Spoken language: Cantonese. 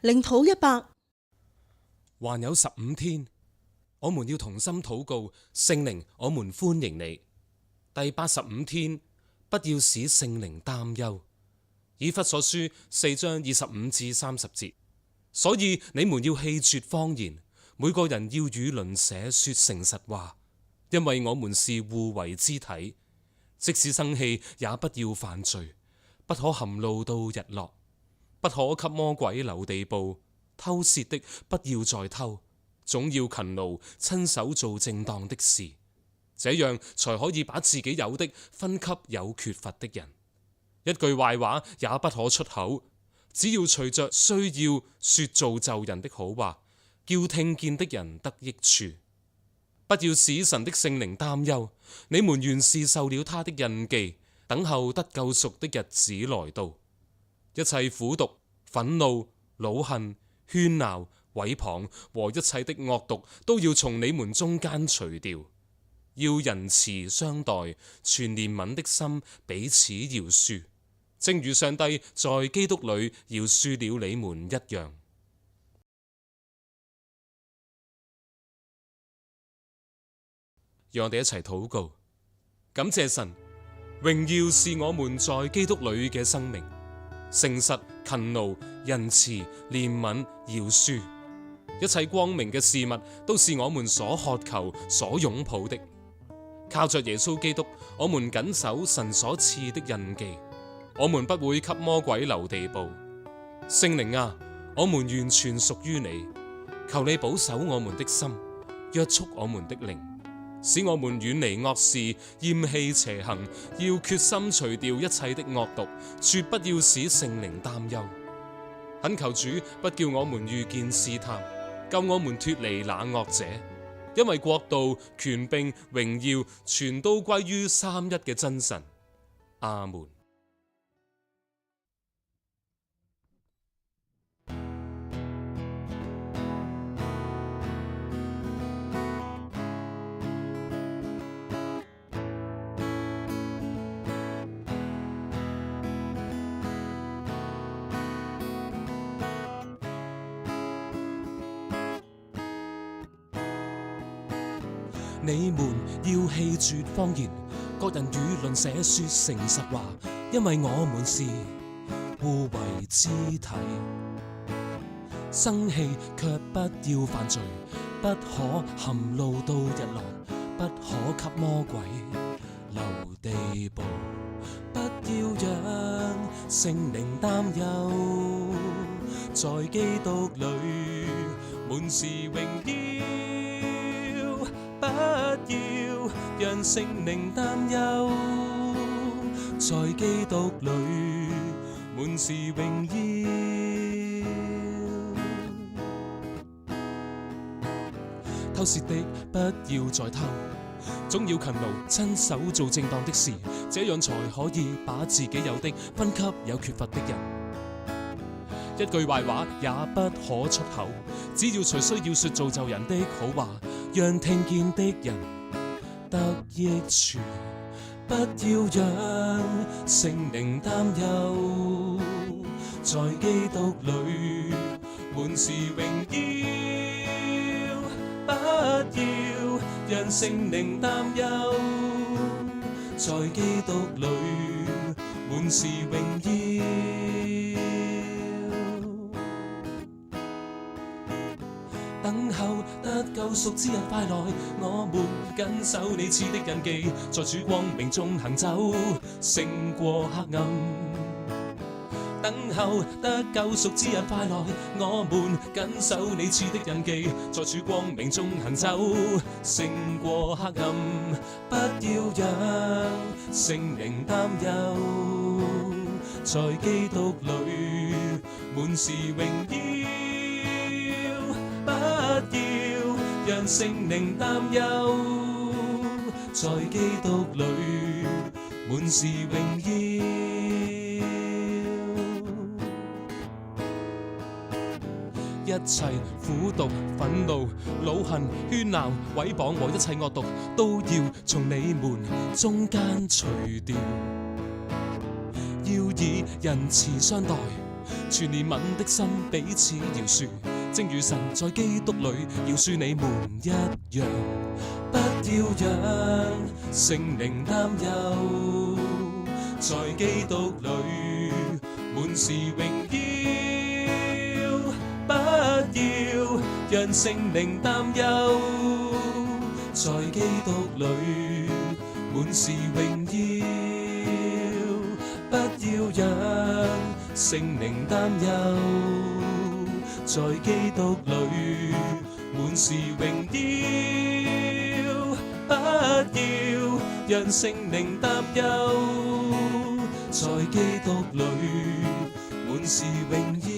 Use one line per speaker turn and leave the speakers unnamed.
領土100，
還有15天，我們要同心禱告，聖靈，我們歡迎你。第85天，不要使聖靈擔憂。以弗所書4章25至30節。所以你們要棄絕謊言，每個人要與鄰舍說誠實話，因為我們是互為肢體。即使生氣，也不要犯罪，不可含怒到日落，不可給魔鬼留地步。偷竊的不要再偷，總要勤勞，親手做正當的事，這樣才可以把自己有的分給有缺乏的人。一句壞話也不可出口，只要隨着需要說造就人的好話，叫聽見的人得益處。不要使神的聖靈擔憂，你們原是受了他的印記，等候得救贖的日子來到。一切苦毒、憤怒、惱恨、喧鬧、毀謗和一切的惡毒都要從你們中間除掉，要仁慈相待，存憐憫的心彼此饒恕，正如上帝在基督裏饒恕了你們一樣。讓我哋一齊禱告，感謝神，榮耀是我們在基督裏嘅生命，誠實、勤勞、仁慈、憐憫、饒恕，一切光明嘅事物都是我們所渴求、所擁抱的。靠着耶穌基督，我們謹守神所賜的印記，我們不會給魔鬼留地步。聖靈啊，我們完全屬於你，求你保守我們的心，約束我們的靈，使我們遠離惡事，厭棄邪行，要決心除掉一切的惡毒，絕不要使聖靈擔憂。懇求主不叫我們遇見試探，救我們脫離那惡者，因為國度、權柄、榮耀全都歸於三一嘅真神。阿門。你們要棄絕謊言，各人與鄰舍說誠實話，因為我們是互為肢體。生氣卻不要犯罪，不可含怒到日落，不可給魔鬼留地步，不要讓聖靈擔憂，在基督裏滿是榮耀，不要讓聖靈擔憂，在基督裏滿是榮耀。偷竊的不要再偷，總要勤勞，親手做正當的事，這樣才可以把自己有的分給有缺乏的人。一句壞話也不可出口，只要隨需要說造就人的好話，讓聽見的人得益處。不要讓聖靈擔憂，在基督裏滿是榮耀。不要讓聖靈擔憂，在基督裏滿是榮耀。等候得救贖之日快來，我們謹守你賜的印記，在主光明中行走，勝過黑暗。等候得救贖之日快來，我們謹守你賜的印記，在主光明中行走，勝過黑暗。不要讓聖靈擔憂，在基督裏滿是榮耀。不要讓聖靈擔憂，在基督裏滿是榮耀。一切苦毒、憤怒、惱恨、喧鬧、毀謗和一切惡毒，都要從你們中間除掉。要以仁慈相待，全憐憫的心彼此饒恕，正如神在基督裏饒恕你們一樣。不要讓聖靈擔憂，在基督裏滿是榮耀。不要讓聖靈擔憂，在基督裏滿是榮耀。不要讓聖靈擔憂，在基督裏滿是榮耀。不要讓聖靈擔憂，在基督裏滿是榮耀。